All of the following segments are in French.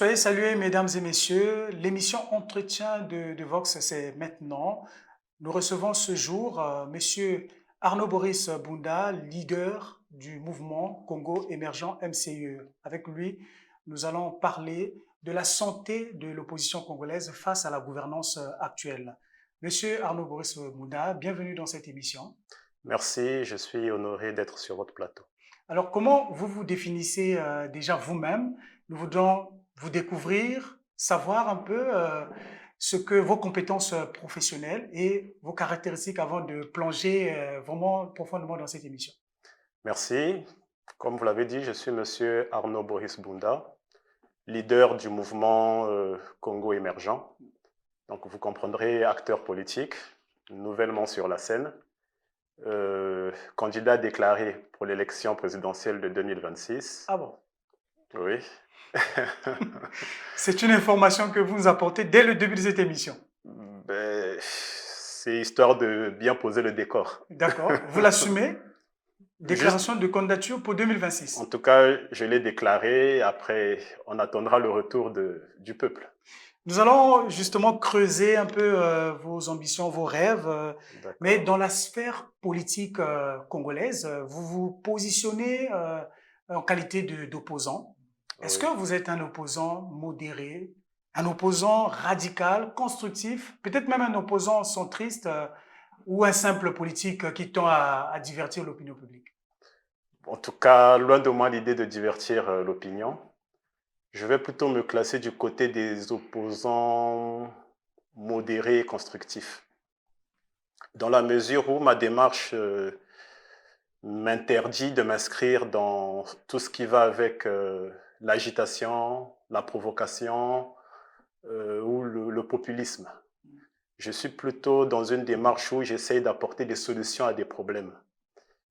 Soyez salués, mesdames et messieurs. L'émission Entretien de Vox, c'est maintenant. Nous recevons ce jour Monsieur Arnaud Boris Bunda, leader du mouvement Congo émergent MCE. Avec lui, nous allons parler de la santé de l'opposition congolaise face à la gouvernance actuelle. Monsieur Arnaud Boris Bunda, bienvenue dans cette émission. Merci, je suis honoré d'être sur votre plateau. Alors, comment vous vous définissez déjà vous-même? Nous voudrions vous découvrir, savoir un peu ce que vos compétences professionnelles et vos caractéristiques avant de plonger vraiment profondément dans cette émission. Merci. Comme vous l'avez dit, je suis Monsieur Arnaud Boris Bunda, leader du mouvement Congo émergent. Donc vous comprendrez, acteur politique, nouvellement sur la scène, candidat déclaré pour l'élection présidentielle de 2026. Ah bon? Oui. C'est une information que vous nous apportez dès le début de cette émission. Ben, c'est histoire de bien poser le décor. D'accord. Vous l'assumez? Juste, Déclaration de candidature pour en 2026. tout cas, je l'ai déclaré. Après, on attendra le retour du peuple. Nous allons justement creuser un peu vos ambitions, vos rêves, mais D'accord. dans la sphère politique congolaise, vous vous positionnez en qualité d'opposant. Est-ce Oui. que vous êtes un opposant modéré, un opposant radical, constructif, peut-être même un opposant centriste ou un simple politique qui tend à divertir l'opinion publique? En tout cas, loin de moi l'idée de divertir l'opinion. Je vais plutôt me classer du côté des opposants modérés et constructifs. Dans la mesure où ma démarche m'interdit de m'inscrire dans tout ce qui va avec l'agitation, la provocation ou le populisme. Je suis plutôt dans une démarche où j'essaye d'apporter des solutions à des problèmes.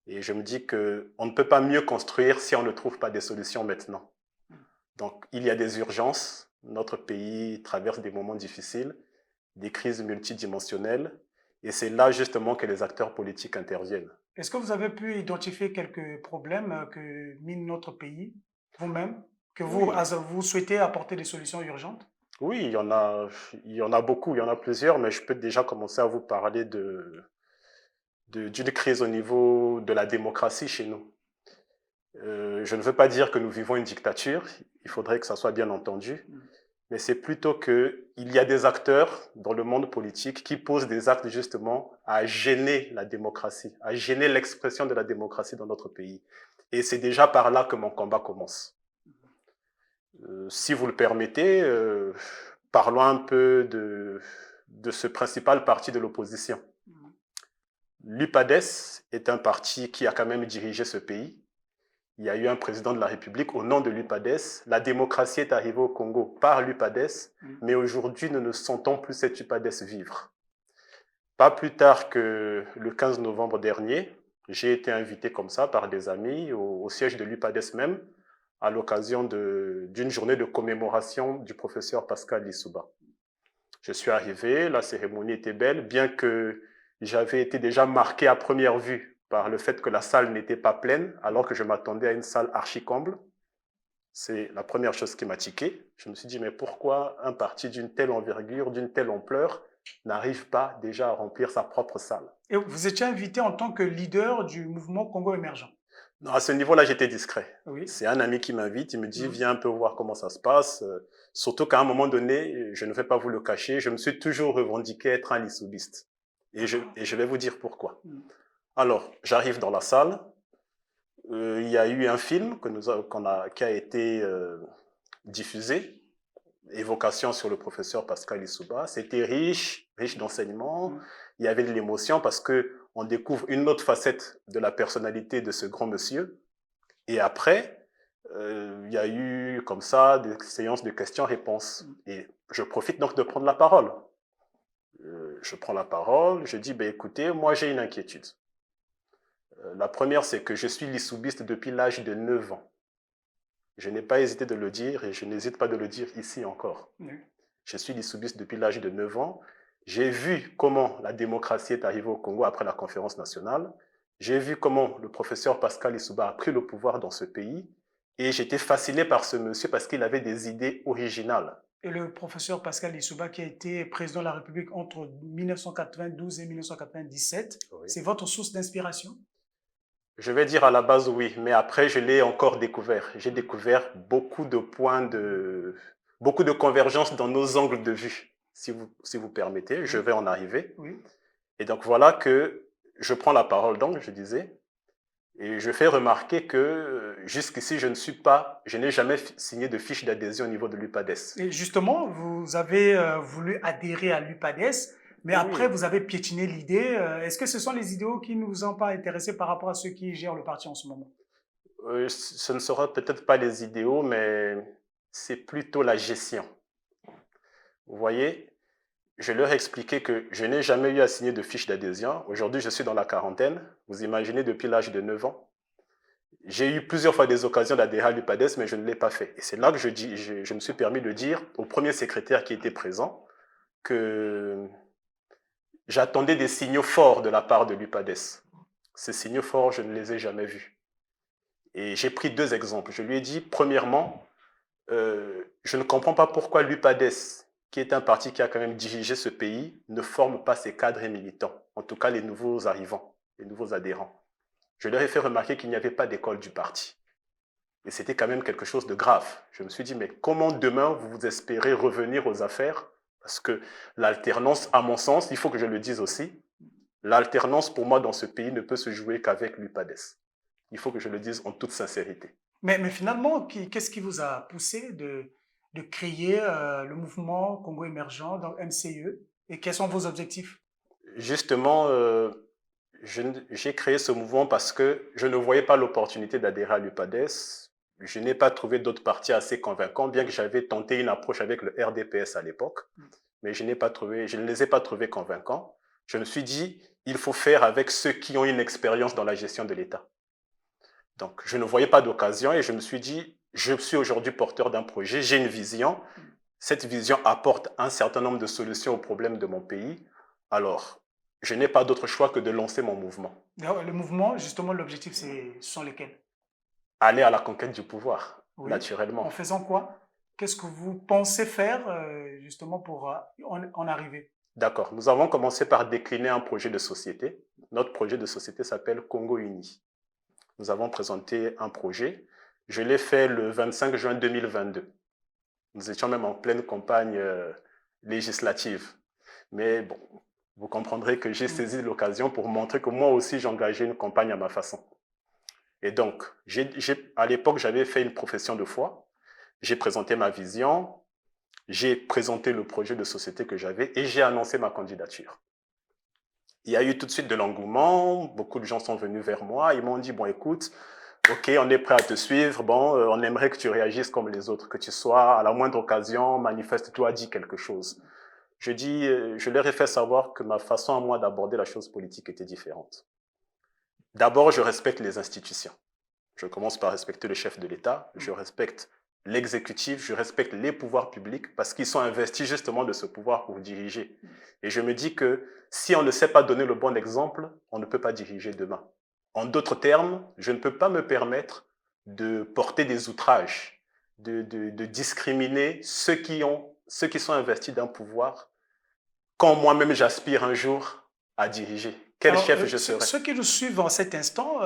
Et je me dis qu'on ne peut pas mieux construire si on ne trouve pas des solutions maintenant. Donc, il y a des urgences. Notre pays traverse des moments difficiles, des crises multidimensionnelles. Et c'est là justement que les acteurs politiques interviennent. Est-ce que vous avez pu identifier quelques problèmes que mine notre pays, vous-même, que Oui, vous souhaitez apporter des solutions urgentes? oui, il y en a beaucoup, il y en a plusieurs, mais je peux déjà commencer à vous parler d'une crise au niveau de la démocratie chez nous. Je ne veux pas dire que nous vivons une dictature, il faudrait que ça soit bien entendu, mais c'est plutôt qu'il y a des acteurs dans le monde politique qui posent des actes justement à gêner la démocratie, à gêner l'expression de la démocratie dans notre pays. Et c'est déjà par là que mon combat commence. Si vous le permettez, parlons un peu de ce principal parti de l'opposition. L'UPADES est un parti qui a quand même dirigé ce pays. Il y a eu un président de la République au nom de l'UPADES. La démocratie est arrivée au Congo par l'UPADES, mais aujourd'hui, nous ne sentons plus cette UPADES vivre. Pas plus tard que le 15 novembre dernier, j'ai été invité comme ça par des amis au siège de l'UPADES même, à l'occasion d'une journée de commémoration du professeur Pascal Lissouba. Je suis arrivé, la cérémonie était belle, bien que j'avais été déjà marqué à première vue par le fait que la salle n'était pas pleine, alors que je m'attendais à une salle archi-comble. C'est la première chose qui m'a tiqué. Je me suis dit, mais pourquoi un parti d'une telle envergure, d'une telle ampleur, n'arrive pas déjà à remplir sa propre salle? Et vous étiez invité en tant que leader du mouvement Congo émergent. Non, à ce niveau-là, j'étais discret. Oui. C'est un ami qui m'invite, il me dit, Mhm. viens un peu voir comment ça se passe. Surtout qu'à un moment donné, je ne vais pas vous le cacher, je me suis toujours revendiqué être un lissoubiste. D'accord. Et je vais vous dire pourquoi. Mhm. Alors, j'arrive dans la salle, il y a eu un film qui a été diffusé, évocation sur le professeur Pascal Lissouba. C'était riche, riche d'enseignements. Mhm. Il y avait de l'émotion parce que on découvre une autre facette de la personnalité de ce grand monsieur. Et après, il y a eu comme ça des séances de questions-réponses. Et je profite donc de prendre la parole. Je prends la parole, je dis, ben, écoutez, moi j'ai une inquiétude. La première, c'est que je suis lissoubiste depuis l'âge de 9 ans. Je n'ai pas hésité de le dire et je n'hésite pas de le dire ici encore. Oui. Je suis lissoubiste depuis l'âge de 9 ans. J'ai vu comment la démocratie est arrivée au Congo après la conférence nationale. J'ai vu comment le professeur Pascal Lissouba a pris le pouvoir dans ce pays. Et j'étais fasciné par ce monsieur parce qu'il avait des idées originales. Et le professeur Pascal Lissouba, qui a été président de la République entre 1992 et 1997, Oui. c'est votre source d'inspiration? Je vais dire à la base oui, mais après je l'ai encore découvert. J'ai découvert beaucoup de convergences dans nos angles de vue, si vous permettez, je Oui, vais en arriver. oui. Et donc voilà que je prends la parole donc, je disais, et je fais remarquer que jusqu'ici je n'ai jamais signé de fiche d'adhésion au niveau de l'UPADES. Et justement, vous avez voulu adhérer à l'UPADES, mais après, Oui, vous avez piétiné l'idée. Est-ce que ce sont les idéaux qui ne vous ont pas intéressé par rapport à ceux qui gèrent le parti en ce moment? ce ne sera peut-être pas les idéaux, mais c'est plutôt la gestion. Vous voyez, je leur ai expliqué que je n'ai jamais eu à signer de fiche d'adhésion. Aujourd'hui, je suis dans la quarantaine. Vous imaginez, depuis l'âge de 9 ans. J'ai eu plusieurs fois des occasions d'adhérer à l'UPADES, mais je ne l'ai pas fait. Et c'est là que je me suis permis de dire au premier secrétaire qui était présent que j'attendais des signaux forts de la part de l'UPADES. Ces signaux forts, je ne les ai jamais vus. Et j'ai pris deux exemples. Je lui ai dit, premièrement, je ne comprends pas pourquoi l'UPADES, qui est un parti qui a quand même dirigé ce pays, ne forme pas ses cadres et militants, en tout cas les nouveaux arrivants, les nouveaux adhérents. Je leur ai fait remarquer qu'il n'y avait pas d'école du parti. Et c'était quand même quelque chose de grave. Je me suis dit, mais comment demain vous espérez revenir aux affaires? Parce que l'alternance, à mon sens, il faut que je le dise aussi, l'alternance pour moi dans ce pays ne peut se jouer qu'avec l'UPADES. Il faut que je le dise en toute sincérité. Mais finalement, qu'est-ce qui vous a poussé de créer le mouvement Congo émergent, donc MCE, et quels sont vos objectifs? Justement, j'ai créé ce mouvement parce que je ne voyais pas l'opportunité d'adhérer à l'UPADES. Je n'ai pas trouvé d'autres partis assez convaincants, bien que j'avais tenté une approche avec le RDPS à l'époque, mais je ne les ai pas trouvés convaincants. Je me suis dit, il faut faire avec ceux qui ont une expérience dans la gestion de l'État. Donc, je ne voyais pas d'occasion et je me suis dit, je suis aujourd'hui porteur d'un projet, j'ai une vision. Cette vision apporte un certain nombre de solutions aux problèmes de mon pays. Alors, je n'ai pas d'autre choix que de lancer mon mouvement. Le mouvement, justement, l'objectif, ce sont lesquels? Aller à la conquête du pouvoir, Oui. En naturellement. faisant quoi? Qu'est-ce que vous pensez faire justement pour en arriver? D'accord. Nous avons commencé par décliner un projet de société. Notre projet de société s'appelle Congo Uni. Nous avons présenté un projet. Je l'ai fait le 25 juin 2022. Nous étions même en pleine campagne législative. Mais bon, vous comprendrez que j'ai saisi l'occasion pour montrer que moi aussi j'engageais une campagne à ma façon. Et donc, à l'époque, j'avais fait une profession de foi. J'ai présenté ma vision, j'ai présenté le projet de société que j'avais et j'ai annoncé ma candidature. Il y a eu tout de suite de l'engouement, beaucoup de gens sont venus vers moi, ils m'ont dit, bon écoute, ok, on est prêt à te suivre, bon, on aimerait que tu réagisses comme les autres, que tu sois à la moindre occasion, manifeste-toi, dis quelque chose. Je leur ai fait savoir que ma façon à moi d'aborder la chose politique était différente. D'abord, je respecte les institutions. Je commence par respecter le chef de l'État, je respecte l'exécutif, je respecte les pouvoirs publics parce qu'ils sont investis justement de ce pouvoir pour diriger. Et je me dis que si on ne sait pas donner le bon exemple, on ne peut pas diriger demain. En d'autres termes, je ne peux pas me permettre de porter des outrages, de discriminer ceux qui sont investis d'un pouvoir quand moi-même j'aspire un jour à diriger. Quel Alors, chef je serai? ceux qui nous suivent en cet instant,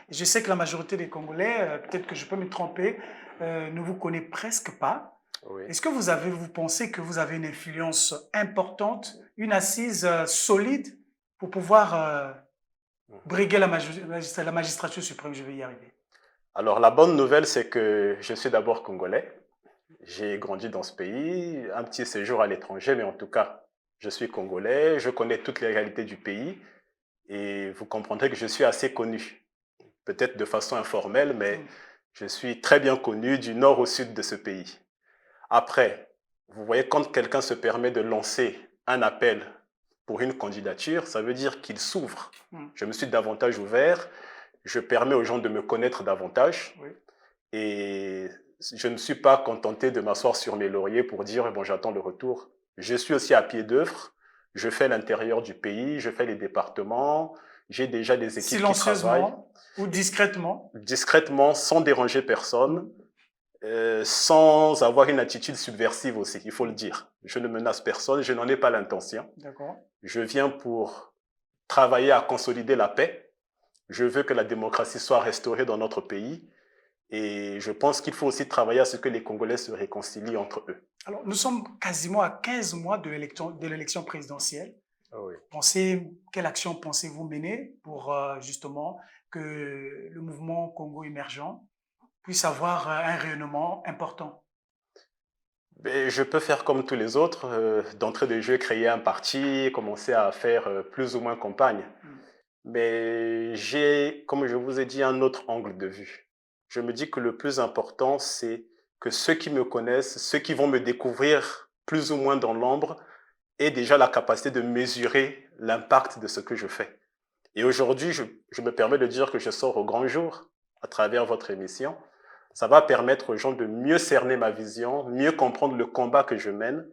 je sais que la majorité des Congolais, peut-être que je peux me tromper, ne vous connaît presque pas. Oui. Est-ce que vous pensez que vous avez une influence importante, une assise solide pour pouvoir briguer la magistrature suprême? Je vais y arriver. Alors la bonne nouvelle, c'est que je suis d'abord congolais. J'ai grandi dans ce pays, un petit séjour à l'étranger, mais en tout cas, je suis congolais, je connais toutes les réalités du pays et vous comprendrez que je suis assez connu. Peut-être de façon informelle, mais je suis très bien connu du nord au sud de ce pays. Après, vous voyez, quand quelqu'un se permet de lancer un appel pour une candidature, ça veut dire qu'il s'ouvre. Je me suis davantage ouvert, je permets aux gens de me connaître davantage. Oui. Et je ne suis pas contenté de m'asseoir sur mes lauriers pour dire, bon, j'attends le retour. Je suis aussi à pied d'œuvre. Je fais l'intérieur du pays, je fais les départements, J'ai déjà des équipes qui travaillent Silencieusement ou discrètement? discrètement, sans déranger personne, sans avoir une attitude subversive aussi, il faut le dire. Je ne menace personne, je n'en ai pas l'intention. D'accord. Je viens pour travailler à consolider la paix. Je veux que la démocratie soit restaurée dans notre pays. Et je pense qu'il faut aussi travailler à ce que les Congolais se réconcilient entre eux. Alors, nous sommes quasiment à 15 mois de l'élection présidentielle. Ah oui. Quelle action pensez-vous mener pour justement que le mouvement Congo émergent puisse avoir un rayonnement important? Mais je peux faire comme tous les autres, d'entrée de jeu, créer un parti, commencer à faire plus ou moins campagne. Mm. Mais j'ai, comme je vous ai dit, un autre angle de vue. Je me dis que le plus important, c'est que ceux qui me connaissent, ceux qui vont me découvrir plus ou moins dans l'ombre, aient déjà la capacité de mesurer l'impact de ce que je fais. Et aujourd'hui, je me permets de dire que je sors au grand jour à travers votre émission. Ça va permettre aux gens de mieux cerner ma vision, mieux comprendre le combat que je mène.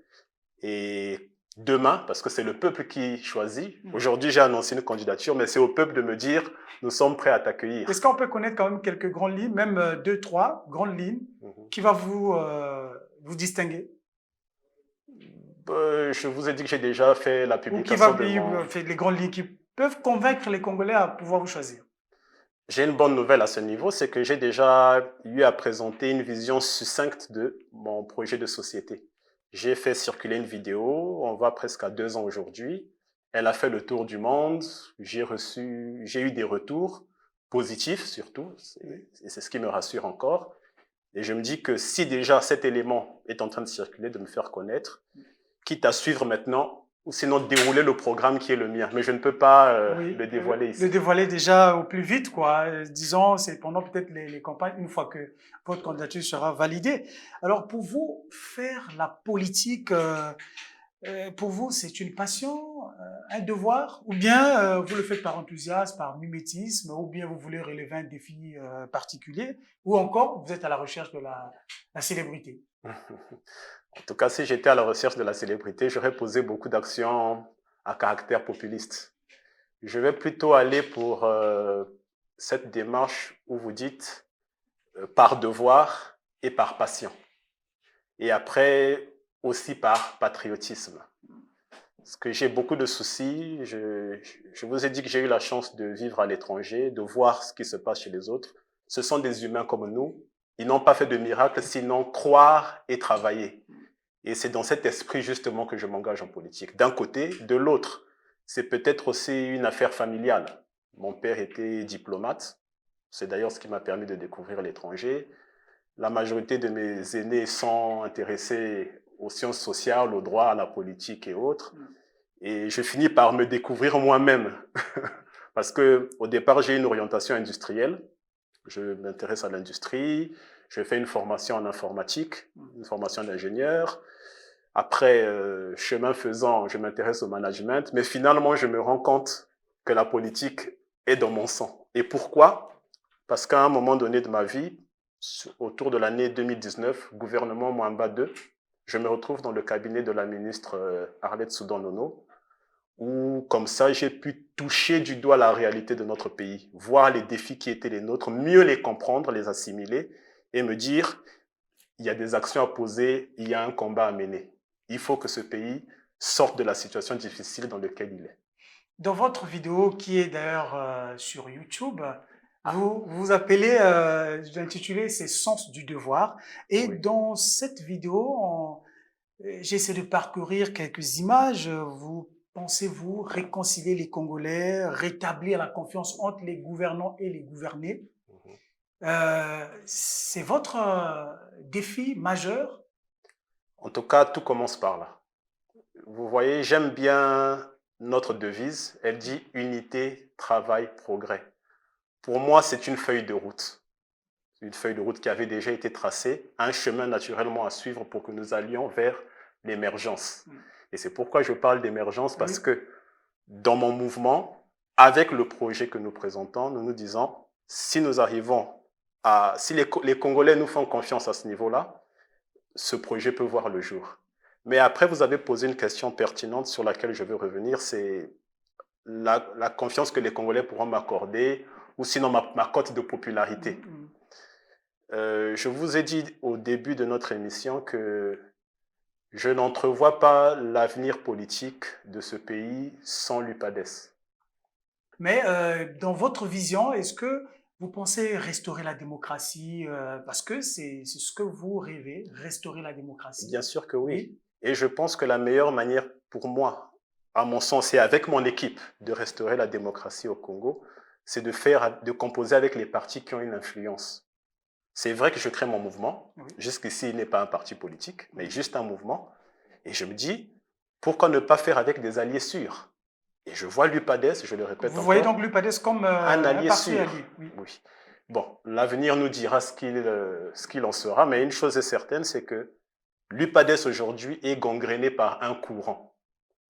Et demain, parce que c'est le peuple qui choisit, aujourd'hui j'ai annoncé une candidature, mais c'est au peuple de me dire, nous sommes prêts à t'accueillir. Est-ce qu'on peut connaître quand même quelques grandes lignes, même deux, trois grandes lignes, qui va vous distinguer? Je vous ai dit que j'ai déjà fait la Ou qui publication va de mon... faire les grandes lignes qui peuvent convaincre les Congolais à pouvoir vous choisir? J'ai une bonne nouvelle à ce niveau, c'est que j'ai déjà eu à présenter une vision succincte de mon projet de société. J'ai fait circuler une vidéo, on va presque à 2 ans aujourd'hui. Elle a fait le tour du monde, j'ai eu des retours positifs surtout, et c'est ce qui me rassure encore. Et je me dis que si déjà cet élément est en train de circuler, de me faire connaître, quitte à suivre maintenant, ou sinon dérouler le programme qui est le mien. Mais je ne peux pas le dévoiler ici. Le dévoiler déjà au plus vite, quoi. Disons, c'est pendant peut-être les campagnes, une fois que votre candidature sera validée. Alors, pour vous, faire la politique, pour vous, c'est une passion, un devoir, ou bien vous le faites par enthousiasme, par mimétisme, ou bien vous voulez relever un défi particulier, ou encore vous êtes à la recherche de la célébrité? En tout cas, si j'étais à la recherche de la célébrité, j'aurais posé beaucoup d'actions à caractère populiste. Je vais plutôt aller pour cette démarche où vous dites par devoir et par passion. Et après, aussi par patriotisme. Parce que j'ai beaucoup de soucis. Je vous ai dit que j'ai eu la chance de vivre à l'étranger, de voir ce qui se passe chez les autres. Ce sont des humains comme nous. Ils n'ont pas fait de miracle, sinon croire et travailler. Et c'est dans cet esprit justement que je m'engage en politique. D'un côté, de l'autre, c'est peut-être aussi une affaire familiale. Mon père était diplomate. C'est d'ailleurs ce qui m'a permis de découvrir l'étranger. La majorité de mes aînés sont intéressés aux sciences sociales, au droit, à la politique et autres. Et je finis par me découvrir moi-même. Parce que au départ, j'ai une orientation industrielle. Je m'intéresse à l'industrie. Je fais une formation en informatique, une formation d'ingénieur. Après, chemin faisant, je m'intéresse au management. Mais finalement, je me rends compte que la politique est dans mon sang. Et pourquoi? Parce qu'à un moment donné de ma vie, autour de l'année 2019, gouvernement Mwamba 2, je me retrouve dans le cabinet de la ministre Arlette Soudan-Nono, où comme ça, j'ai pu toucher du doigt la réalité de notre pays, voir les défis qui étaient les nôtres, mieux les comprendre, les assimiler et me dire, il y a des actions à poser, il y a un combat à mener. Il faut que ce pays sorte de la situation difficile dans laquelle il est. Dans votre vidéo, qui est d'ailleurs sur YouTube, vous appelez, vous intitulez c'est Sens du devoir. Et Oui. dans cette vidéo, j'essaie de parcourir quelques images. Vous pensez-vous réconcilier les Congolais, rétablir la confiance entre les gouvernants et les gouvernés? C'est votre défi majeur? En tout cas, tout commence par là. Vous voyez, j'aime bien notre devise. Elle dit unité, travail, progrès. Pour moi, c'est une feuille de route. Une feuille de route qui avait déjà été tracée, un chemin naturellement à suivre pour que nous allions vers l'émergence. Et c'est pourquoi je parle d'émergence, parce que dans mon mouvement, avec le projet que nous présentons, nous nous disons, si nous arrivons à, si les Congolais nous font confiance à ce niveau-là, ce projet peut voir le jour. Mais après, vous avez posé une question pertinente sur laquelle je veux revenir, c'est la confiance que les Congolais pourront m'accorder, ou sinon ma cote de popularité. Je vous ai dit au début de notre émission que je n'entrevois pas l'avenir politique de ce pays sans l'UPADES. Mais dans votre vision, est-ce que vous pensez restaurer la démocratie parce que c'est ce que vous rêvez, restaurer la démocratie? Bien sûr que oui. Oui. Et je pense que la meilleure manière pour moi, à mon sens, et avec mon équipe, de restaurer la démocratie au Congo, c'est de composer avec les partis qui ont une influence. C'est vrai que je crée mon mouvement. Oui. Jusqu'ici, il n'est pas un parti politique, mais juste un mouvement. Et je me dis, pourquoi ne pas faire avec des alliés sûrs? Et je vois l'UPADES, je le répète Vous voyez encore, donc l'UPADES comme un un allié parti sûr. allié? Oui. Oui. Bon, l'avenir nous dira ce qu'il en sera, mais une chose est certaine, c'est que l'UPADES aujourd'hui est gangréné par un courant.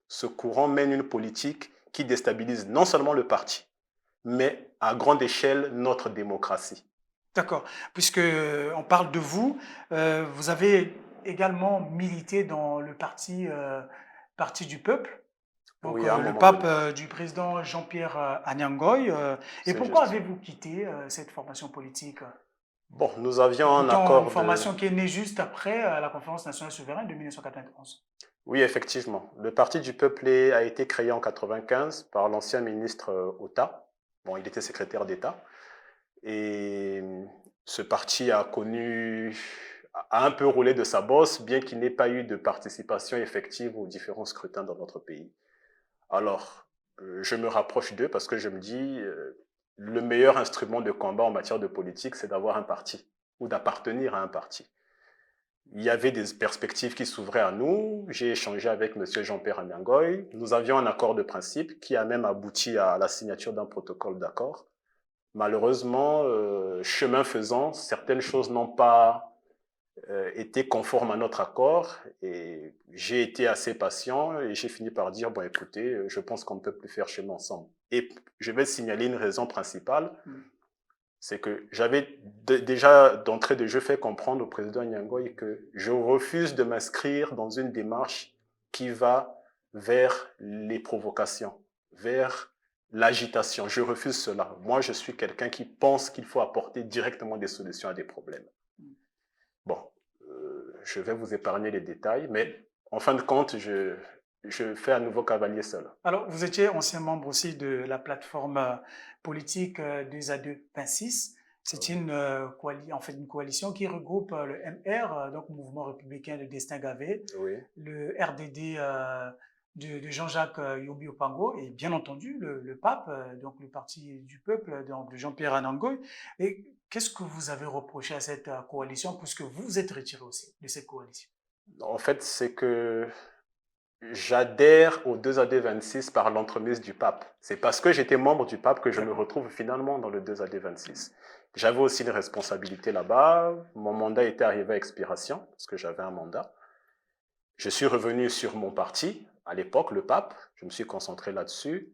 Ce courant mène une politique qui déstabilise non seulement le parti, mais à grande échelle notre démocratie. D'accord. Puisque on parle de vous, vous avez également milité dans le Parti du peuple, donc Oui, à un le moment pape donné. du président Jean-Pierre Anyangoy. Et C'est pourquoi juste. avez-vous quitté cette formation politique? Bon, nous avions un Pourtant, une accord de... formation qui est née juste après la conférence nationale souveraine de 1991. Oui, effectivement. Le Parti du peuple a été créé en 1995 par l'ancien ministre Ota. Bon, il était secrétaire d'État. Et ce parti a un peu roulé de sa bosse, bien qu'il n'ait pas eu de participation effective aux différents scrutins dans notre pays. Alors, je me rapproche d'eux parce que je me dis, le meilleur instrument de combat en matière de politique, c'est d'avoir un parti ou d'appartenir à un parti. Il y avait des perspectives qui s'ouvraient à nous. J'ai échangé avec M. Jean-Pierre Amiangoy. Nous avions un accord de principe qui a même abouti à la signature d'un protocole d'accord. Malheureusement, chemin faisant, certaines choses n'ont pas été conformes à notre accord et j'ai été assez patient et j'ai fini par dire, bon écoutez, je pense qu'on ne peut plus faire chemin ensemble. Et je vais signaler une raison principale, c'est que j'avais déjà d'entrée de jeu fait comprendre au président Nyangoy que je refuse de m'inscrire dans une démarche qui va vers les provocations, vers l'agitation. Je refuse cela. Moi, je suis quelqu'un qui pense qu'il faut apporter directement des solutions à des problèmes. Bon, je vais vous épargner les détails, mais en fin de compte, je fais un nouveau cavalier seul. Alors, vous étiez ancien membre aussi de la plateforme politique des A2-26. C'est Oui. en fait une coalition qui regroupe le MR, donc Mouvement républicain de Destin Gavé, Oui. le RDD de Jean-Jacques Yobi Opango et bien entendu le pape, donc le Parti du peuple donc de Jean-Pierre Anangoy. Et qu'est-ce que vous avez reproché à cette coalition puisque vous vous êtes retiré aussi de cette coalition? En fait, c'est que j'adhère au 2AD26 par l'entremise du pape. C'est parce que j'étais membre du pape que je me retrouve finalement dans le 2AD26. J'avais aussi une responsabilité là-bas. Mon mandat était arrivé à expiration, parce que j'avais un mandat. Je suis revenu sur mon parti, à l'époque, le pape. Je me suis concentré là-dessus.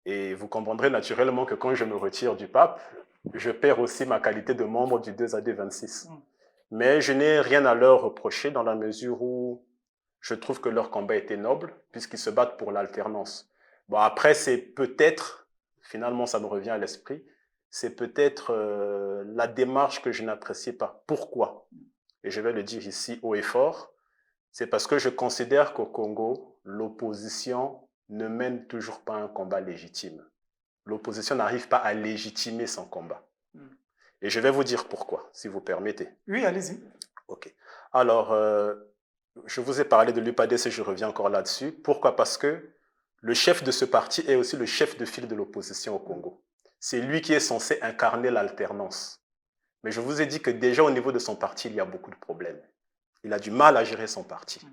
Et vous comprendrez naturellement que quand je me retire du pape, je perds aussi ma qualité de membre du 2AD26. Mais je n'ai rien à leur reprocher dans la mesure où je trouve que leur combat était noble, puisqu'ils se battent pour l'alternance. Bon, après, c'est peut-être, finalement, ça me revient à l'esprit, c'est peut-être la démarche que je n'appréciais pas. Pourquoi? Et je vais le dire ici haut et fort, c'est parce que je considère qu'au Congo, l'opposition ne mène toujours pas un combat légitime. L'opposition n'arrive pas à légitimer son combat. Et je vais vous dire pourquoi, si vous permettez. Oui, allez-y. Ok. Alors, je vous ai parlé de l'UPADES et je reviens encore là-dessus. Pourquoi? Parce que le chef de ce parti est aussi le chef de file de l'opposition au Congo. C'est lui qui est censé incarner l'alternance. Mais je vous ai dit que déjà au niveau de son parti, il y a beaucoup de problèmes. Il a du mal à gérer son parti.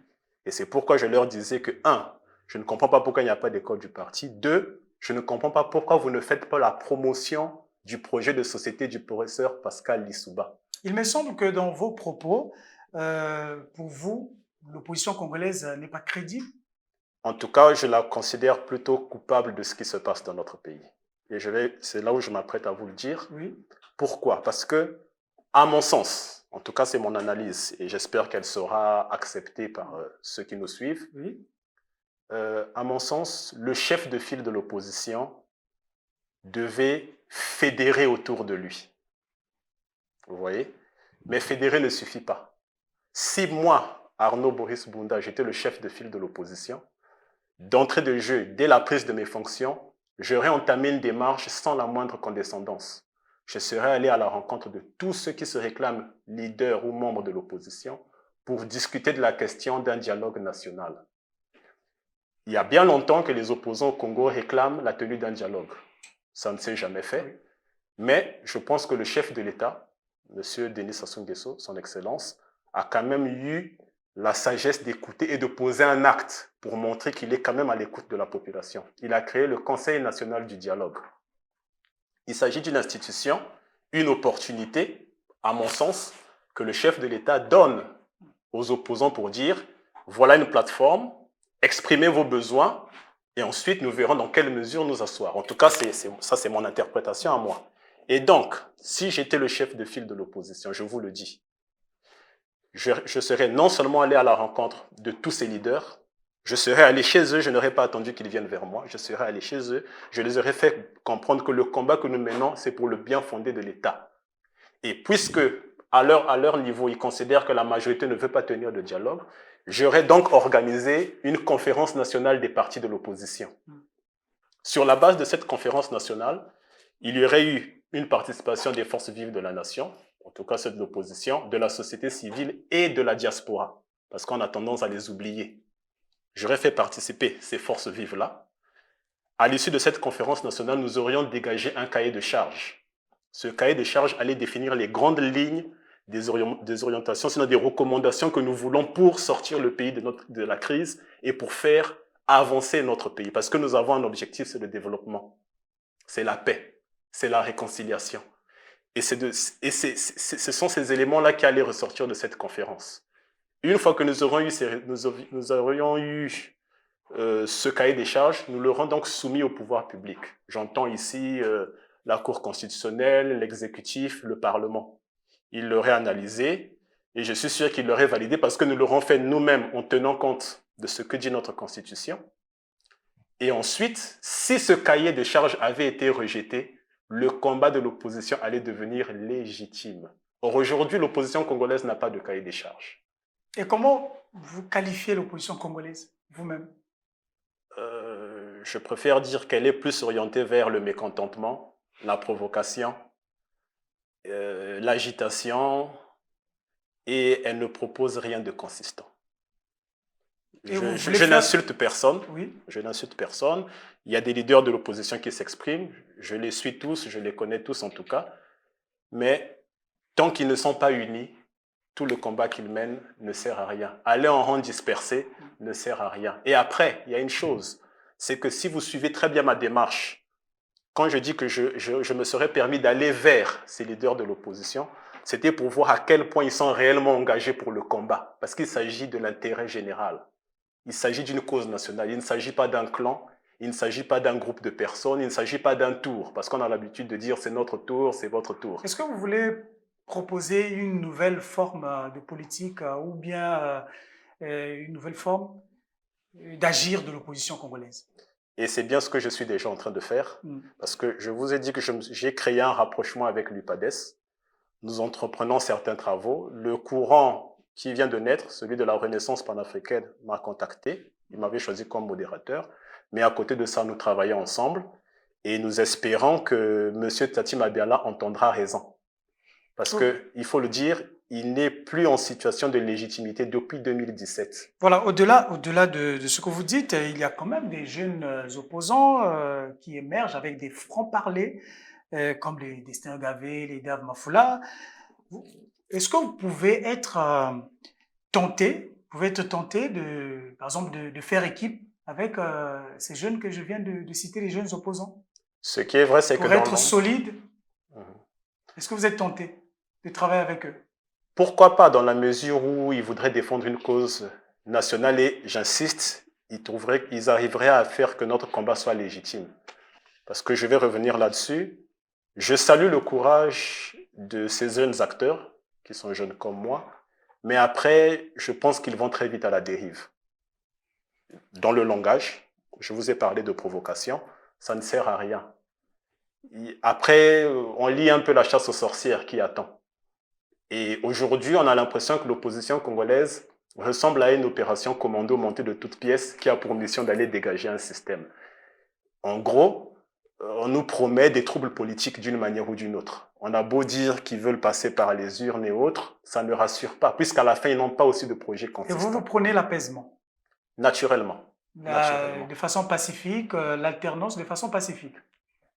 Et c'est pourquoi je leur disais que, un, je ne comprends pas pourquoi il n'y a pas d'école du parti. Deux, je ne comprends pas pourquoi vous ne faites pas la promotion du projet de société du professeur Pascal Lissouba. Il me semble que dans vos propos, pour vous, l'opposition congolaise n'est pas crédible. En tout cas, je la considère plutôt coupable de ce qui se passe dans notre pays. Et c'est là où je m'apprête à vous le dire. Oui. Pourquoi? Parce que, à mon sens, en tout cas c'est mon analyse, et j'espère qu'elle sera acceptée par ceux qui nous suivent, Oui. à mon sens, le chef de file de l'opposition devait fédérer autour de lui. Vous voyez? Mais fédérer ne suffit pas. Si moi, Arnaud Boris Bunda, j'étais le chef de file de l'opposition, d'entrée de jeu, dès la prise de mes fonctions, j'aurais entamé une démarche sans la moindre condescendance. Je serais allé à la rencontre de tous ceux qui se réclament leaders ou membres de l'opposition pour discuter de la question d'un dialogue national. Il y a bien longtemps que les opposants au Congo réclament la tenue d'un dialogue. Ça ne s'est jamais fait. Mais je pense que le chef de l'État, M. Denis Sassou Nguesso, son Excellence, a quand même eu la sagesse d'écouter et de poser un acte pour montrer qu'il est quand même à l'écoute de la population. Il a créé le Conseil national du dialogue. Il s'agit d'une institution, une opportunité, à mon sens, que le chef de l'État donne aux opposants pour dire « voilà une plateforme, exprimez vos besoins et ensuite nous verrons dans quelle mesure nous asseoir ». En tout cas, ça c'est mon interprétation à moi. Et donc, si j'étais le chef de file de l'opposition, je vous le dis, je serais non seulement allé à la rencontre de tous ces leaders, je serais allé chez eux, je n'aurais pas attendu qu'ils viennent vers moi, je serais allé chez eux, je les aurais fait comprendre que le combat que nous menons, c'est pour le bien fondé de l'État. Et puisque, à leur niveau, ils considèrent que la majorité ne veut pas tenir de dialogue, j'aurais donc organisé une conférence nationale des partis de l'opposition. Sur la base de cette conférence nationale, il y aurait eu une participation des forces vives de la nation, en tout cas ceux de l'opposition, de la société civile et de la diaspora, parce qu'on a tendance à les oublier. J'aurais fait participer ces forces vives-là. À l'issue de cette conférence nationale, nous aurions dégagé un cahier de charges. Ce cahier de charges allait définir les grandes lignes des orientations, sinon des recommandations que nous voulons pour sortir le pays de la crise et pour faire avancer notre pays. Parce que nous avons un objectif, c'est le développement, c'est la paix, c'est la réconciliation. Et ce sont ces éléments-là qui allaient ressortir de cette conférence. Une fois que nous aurions eu ce cahier des charges, nous l'aurons donc soumis au pouvoir public. J'entends ici la Cour constitutionnelle, l'exécutif, le Parlement. Ils l'auraient analysé et je suis sûr qu'ils l'auraient validé parce que nous l'aurons fait nous-mêmes en tenant compte de ce que dit notre Constitution. Et ensuite, si ce cahier de charges avait été rejeté, le combat de l'opposition allait devenir légitime. Or, aujourd'hui, l'opposition congolaise n'a pas de cahier des charges. Et comment vous qualifiez l'opposition congolaise, vous-même? Je préfère dire qu'elle est plus orientée vers le mécontentement, la provocation, l'agitation, et elle ne propose rien de consistant. Je n'insulte personne. Oui. Je n'insulte personne. Il y a des leaders de l'opposition qui s'expriment. Je les suis tous, je les connais tous en tout cas. Mais tant qu'ils ne sont pas unis, tout le combat qu'ils mènent ne sert à rien. Aller en rang dispersé ne sert à rien. Et après, il y a une chose, c'est que si vous suivez très bien ma démarche, quand je dis que je me serais permis d'aller vers ces leaders de l'opposition, c'était pour voir à quel point ils sont réellement engagés pour le combat. Parce qu'il s'agit de l'intérêt général. Il s'agit d'une cause nationale. Il ne s'agit pas d'un clan, il ne s'agit pas d'un groupe de personnes, il ne s'agit pas d'un tour. Parce qu'on a l'habitude de dire c'est notre tour, c'est votre tour. Est-ce que vous voulez proposer une nouvelle forme de politique ou bien une nouvelle forme d'agir de l'opposition congolaise? Et c'est bien ce que je suis déjà en train de faire, parce que je vous ai dit que j'ai créé un rapprochement avec l'UPADES. Nous entreprenons certains travaux. Le courant qui vient de naître, celui de la Renaissance panafricaine, m'a contacté. Il m'avait choisi comme modérateur. Mais à côté de ça, nous travaillons ensemble et nous espérons que M. Tati Mabiala entendra raison. Parce qu'il faut le dire, il n'est plus en situation de légitimité depuis 2017. Voilà, au-delà de ce que vous dites, il y a quand même des jeunes opposants qui émergent avec des francs-parlers, comme les Destin Gavé, les Dave Mafoula. Est-ce que vous pouvez être tenté, par exemple, de faire équipe avec ces jeunes que je viens de citer, les jeunes opposants? Ce qui est vrai, c'est que pour être solide, est-ce que vous êtes tenté de travailler avec eux? Pourquoi pas, dans la mesure où ils voudraient défendre une cause nationale et, j'insiste, ils arriveraient à faire que notre combat soit légitime. Parce que je vais revenir là-dessus. Je salue le courage de ces jeunes acteurs, qui sont jeunes comme moi, mais après, je pense qu'ils vont très vite à la dérive. dans le langage. Je vous ai parlé de provocation. Ça ne sert à rien. Après, on lit un peu la chasse aux sorcières qui attend. Et aujourd'hui, on a l'impression que l'opposition congolaise ressemble à une opération commando montée de toutes pièces qui a pour mission d'aller dégager un système. En gros, on nous promet des troubles politiques d'une manière ou d'une autre. On a beau dire qu'ils veulent passer par les urnes et autres, ça ne rassure pas, puisqu'à la fin, ils n'ont pas aussi de projet Et vous, vous consistant. prenez l'apaisement, Naturellement. de Naturellement. façon pacifique, l'alternance de façon pacifique.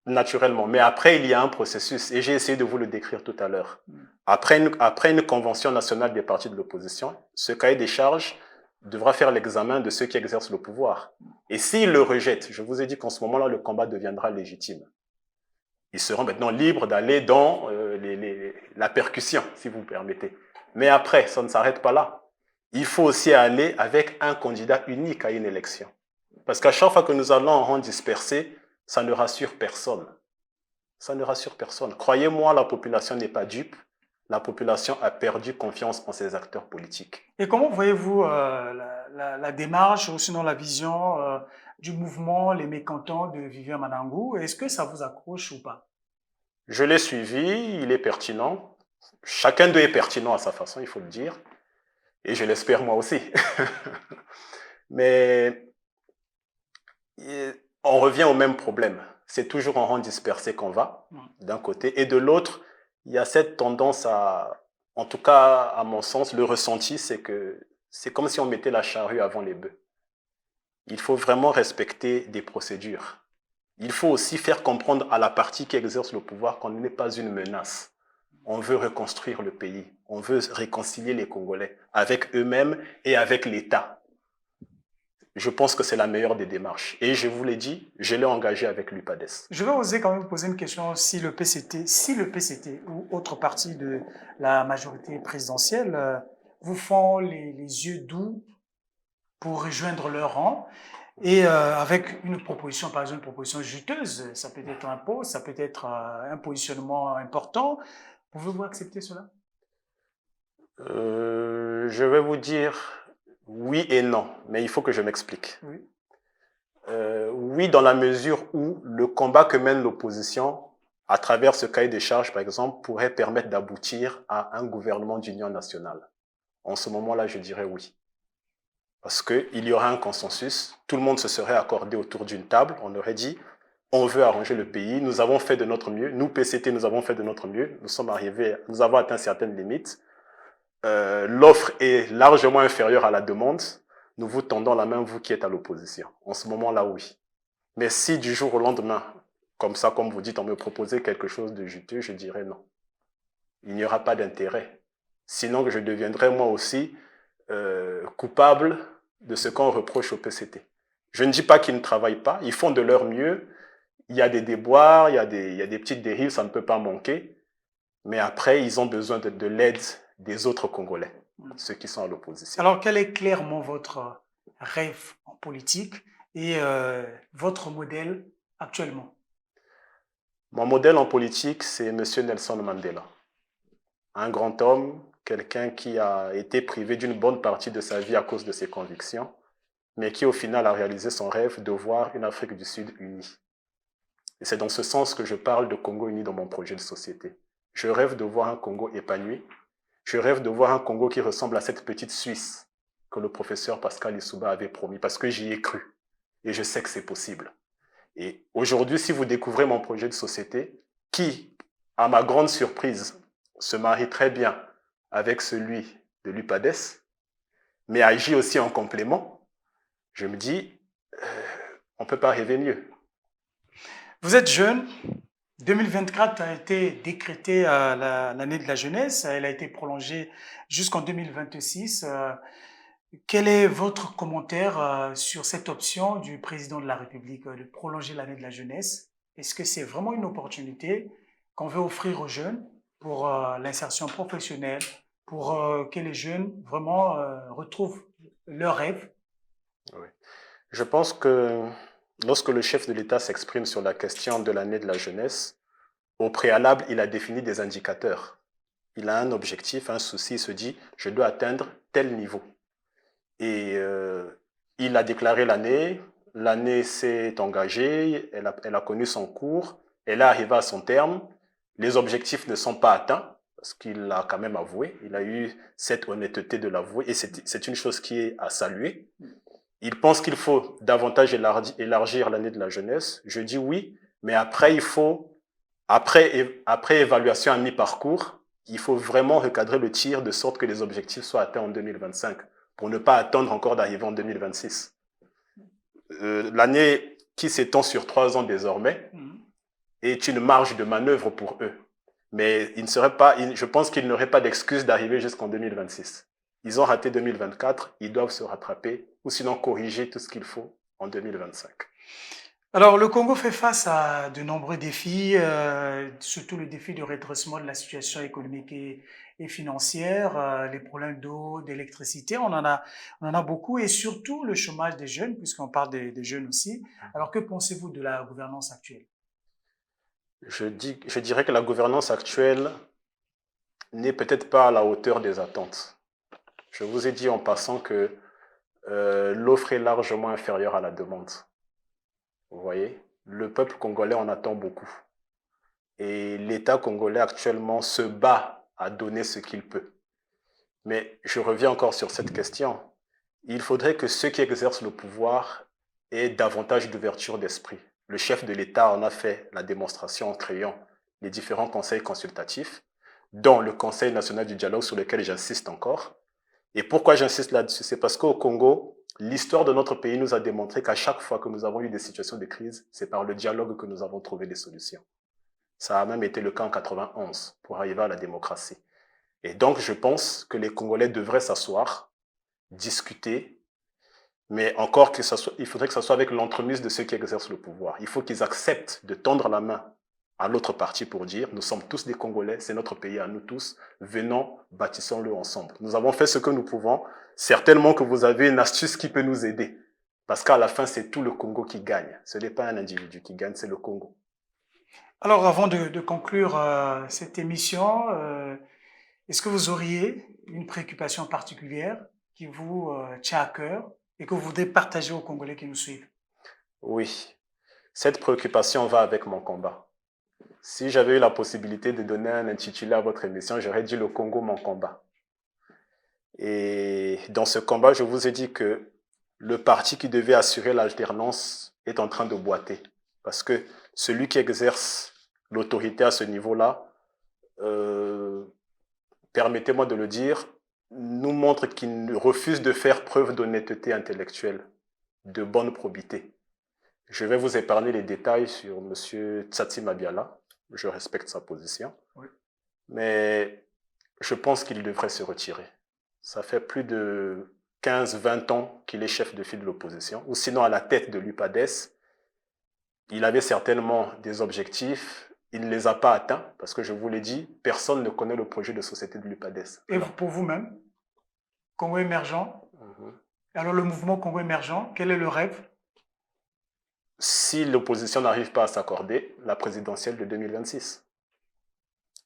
Naturellement. Mais après, il y a un processus, et j'ai essayé de vous le décrire tout à l'heure. Après une convention nationale des partis de l'opposition, ce cahier des charges devra faire l'examen de ceux qui exercent le pouvoir. Et s'ils le rejettent, je vous ai dit qu'en ce moment-là, le combat deviendra légitime. Ils seront maintenant libres d'aller dans la percussion, si vous me permettez. Mais après, ça ne s'arrête pas là. Il faut aussi aller avec un candidat unique à une élection. Parce qu'à chaque fois que nous allons en rang dispersé, ça ne rassure personne. Ça ne rassure personne. Croyez-moi, la population n'est pas dupe. La population a perdu confiance en ses acteurs politiques. Et comment voyez-vous la démarche ou sinon la vision du mouvement Les Mécontents de Vivian Manangou? Est-ce que ça vous accroche ou pas? Je l'ai suivi, il est pertinent. Chacun d'eux est pertinent à sa façon, il faut le dire. Et je l'espère moi aussi. Mais on revient au même problème. C'est toujours en rang dispersé qu'on va, d'un côté. Et de l'autre, il y a cette tendance à, en tout cas à mon sens, le ressenti, c'est que c'est comme si on mettait la charrue avant les bœufs. Il faut vraiment respecter des procédures. Il faut aussi faire comprendre à la partie qui exerce le pouvoir qu'on n'est pas une menace. On veut reconstruire le pays. On veut réconcilier les Congolais avec eux-mêmes et avec l'État. Je pense que c'est la meilleure des démarches. Et je vous l'ai dit, je l'ai engagé avec l'UPADES. Je vais oser quand même poser une question. Si le PCT ou autre parti de la majorité présidentielle vous font les yeux doux pour rejoindre leur rang, et avec une proposition, par exemple, une proposition juteuse, ça peut être un poste, ça peut être un positionnement important, pouvez-vous accepter cela? Je vais vous dire oui et non, mais il faut que je m'explique. Oui. Oui, dans la mesure où le combat que mène l'opposition, à travers ce cahier des charges, par exemple, pourrait permettre d'aboutir à un gouvernement d'union nationale. En ce moment-là, je dirais oui. Parce qu'il y aura un consensus, tout le monde se serait accordé autour d'une table, on aurait dit, on veut arranger le pays, nous avons fait de notre mieux, nous, PCT, nous avons fait de notre mieux, nous avons atteint certaines limites, l'offre est largement inférieure à la demande, nous vous tendons la main, vous qui êtes à l'opposition. En ce moment-là, oui. Mais si du jour au lendemain, comme ça, comme vous dites, on me proposait quelque chose de juteux, je dirais non. Il n'y aura pas d'intérêt. Sinon, je deviendrai moi aussi coupable de ce qu'on reproche au PCT. Je ne dis pas qu'ils ne travaillent pas, ils font de leur mieux. Il y a des déboires, il y a des petites dérives, ça ne peut pas manquer. Mais après, ils ont besoin de l'aide des autres Congolais, ceux qui sont à l'opposition. Alors, quel est clairement votre rêve en politique et votre modèle actuellement? Mon modèle en politique, c'est M. Nelson Mandela. Un grand homme, quelqu'un qui a été privé d'une bonne partie de sa vie à cause de ses convictions, mais qui au final a réalisé son rêve de voir une Afrique du Sud unie. Et c'est dans ce sens que je parle de Congo uni dans mon projet de société. Je rêve de voir un Congo épanoui. Je rêve de voir un Congo qui ressemble à cette petite Suisse que le professeur Pascal Lissouba avait promis, parce que j'y ai cru. Et je sais que c'est possible. Et aujourd'hui, si vous découvrez mon projet de société, qui, à ma grande surprise, se marie très bien avec celui de l'UPADES, mais agit aussi en complément, je me dis, on ne peut pas rêver mieux. Vous êtes jeune. 2024 a été décrétée l'année de la jeunesse. Elle a été prolongée jusqu'en 2026. Quel est votre commentaire sur cette option du président de la République de prolonger l'année de la jeunesse? Est-ce que c'est vraiment une opportunité qu'on veut offrir aux jeunes pour l'insertion professionnelle, pour que les jeunes vraiment retrouvent leurs rêves? Oui. Je pense que lorsque le chef de l'État s'exprime sur la question de l'année de la jeunesse, au préalable, il a défini des indicateurs. Il a un objectif, un souci, il se dit, je dois atteindre tel niveau. Et Il a déclaré l'année s'est engagée, elle a connu son cours, elle est arrivée à son terme, les objectifs ne sont pas atteints, parce qu'il l'a quand même avoué, il a eu cette honnêteté de l'avouer, et c'est une chose qui est à saluer. Il pense qu'il faut davantage élargir l'année de la jeunesse. Je dis oui, mais après, après évaluation à mi-parcours, il faut vraiment recadrer le tir de sorte que les objectifs soient atteints en 2025, pour ne pas attendre encore d'arriver en 2026. L'année qui s'étend sur 3 ans désormais est une marge de manœuvre pour eux. Mais je pense qu'ils n'auraient pas d'excuse d'arriver jusqu'en 2026. Ils ont raté 2024, ils doivent se rattraper ou sinon corriger tout ce qu'il faut en 2025. Alors, le Congo fait face à de nombreux défis, surtout le défi de redressement de la situation économique et financière, les problèmes d'eau, d'électricité, on en a beaucoup, et surtout le chômage des jeunes, puisqu'on parle des jeunes aussi. Alors, que pensez-vous de la gouvernance actuelle? Je dirais que la gouvernance actuelle n'est peut-être pas à la hauteur des attentes. Je vous ai dit en passant que l'offre est largement inférieure à la demande. Vous voyez, le peuple congolais en attend beaucoup. Et l'État congolais actuellement se bat à donner ce qu'il peut. Mais je reviens encore sur cette question. Il faudrait que ceux qui exercent le pouvoir aient davantage d'ouverture d'esprit. Le chef de l'État en a fait la démonstration en créant les différents conseils consultatifs, dont le Conseil national du dialogue sur lequel j'insiste encore. Et pourquoi j'insiste là-dessus? C'est parce qu'au Congo, l'histoire de notre pays nous a démontré qu'à chaque fois que nous avons eu des situations de crise, c'est par le dialogue que nous avons trouvé des solutions. Ça a même été le cas en 91 pour arriver à la démocratie. Et donc, je pense que les Congolais devraient s'asseoir, discuter, mais encore il faudrait que ça soit avec l'entremise de ceux qui exercent le pouvoir. Il faut qu'ils acceptent de tendre la main à l'autre partie pour dire nous sommes tous des Congolais, c'est notre pays à nous tous, venons, bâtissons-le ensemble. Nous avons fait ce que nous pouvons. Certainement que vous avez une astuce qui peut nous aider. Parce qu'à la fin, c'est tout le Congo qui gagne. Ce n'est pas un individu qui gagne, c'est le Congo. Alors, avant de conclure cette émission, est-ce que vous auriez une préoccupation particulière qui vous tient à cœur et que vous voudrez partager aux Congolais qui nous suivent? Oui, cette préoccupation va avec mon combat. Si j'avais eu la possibilité de donner un intitulé à votre émission, j'aurais dit le Congo, mon combat. Et dans ce combat, je vous ai dit que le parti qui devait assurer l'alternance est en train de boiter. Parce que celui qui exerce l'autorité à ce niveau-là, permettez-moi de le dire, nous montre qu'il refuse de faire preuve d'honnêteté intellectuelle, de bonne probité. Je vais vous épargner les détails sur M. Tsatsi Mabiala. Je respecte sa position. Oui. Mais je pense qu'il devrait se retirer. Ça fait plus de 15-20 ans qu'il est chef de file de l'opposition, ou sinon à la tête de l'UPADES. Il avait certainement des objectifs, il ne les a pas atteints, parce que je vous l'ai dit, personne ne connaît le projet de société de l'UPADES. Et pour vous-même, Congo émergent, alors le mouvement Congo émergent, quel est le rêve? Si l'opposition n'arrive pas à s'accorder, la présidentielle de 2026.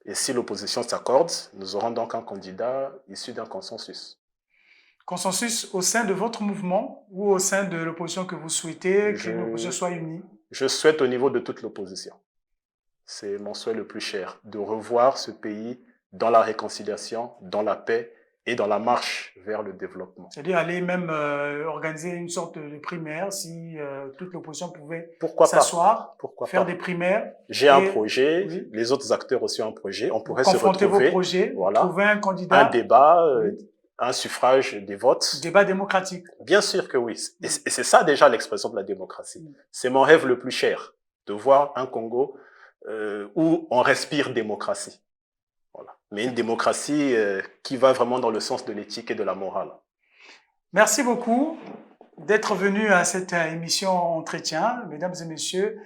Et si l'opposition s'accorde, nous aurons donc un candidat issu d'un consensus. Consensus au sein de votre mouvement ou au sein de l'opposition que vous souhaitez que l'opposition soit unie? Je souhaite au niveau de toute l'opposition. C'est mon souhait le plus cher, de revoir ce pays dans la réconciliation, dans la paix et dans la marche vers le développement. C'est-à-dire aller même organiser une sorte de primaire si toute l'opposition pouvait s'asseoir, faire des primaires. J'ai un projet, oui. Les autres acteurs aussi ont un projet, on pourrait se retrouver, vos projets, voilà, trouver un candidat, un débat, un suffrage, des votes. Débat démocratique. Bien sûr que oui. Et c'est ça déjà l'expression de la démocratie. C'est mon rêve le plus cher, de voir un Congo où on respire démocratie. Voilà. Mais une démocratie qui va vraiment dans le sens de l'éthique et de la morale. Merci beaucoup d'être venu à cette émission Entretien. Mesdames et messieurs,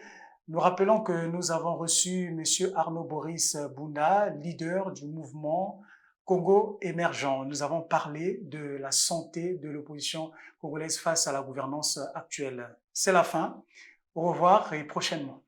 nous rappelons que nous avons reçu M. Arnaud Boris Bunda, leader du mouvement Congo émergent. Nous avons parlé de la santé de l'opposition congolaise face à la gouvernance actuelle. C'est la fin. Au revoir et prochainement.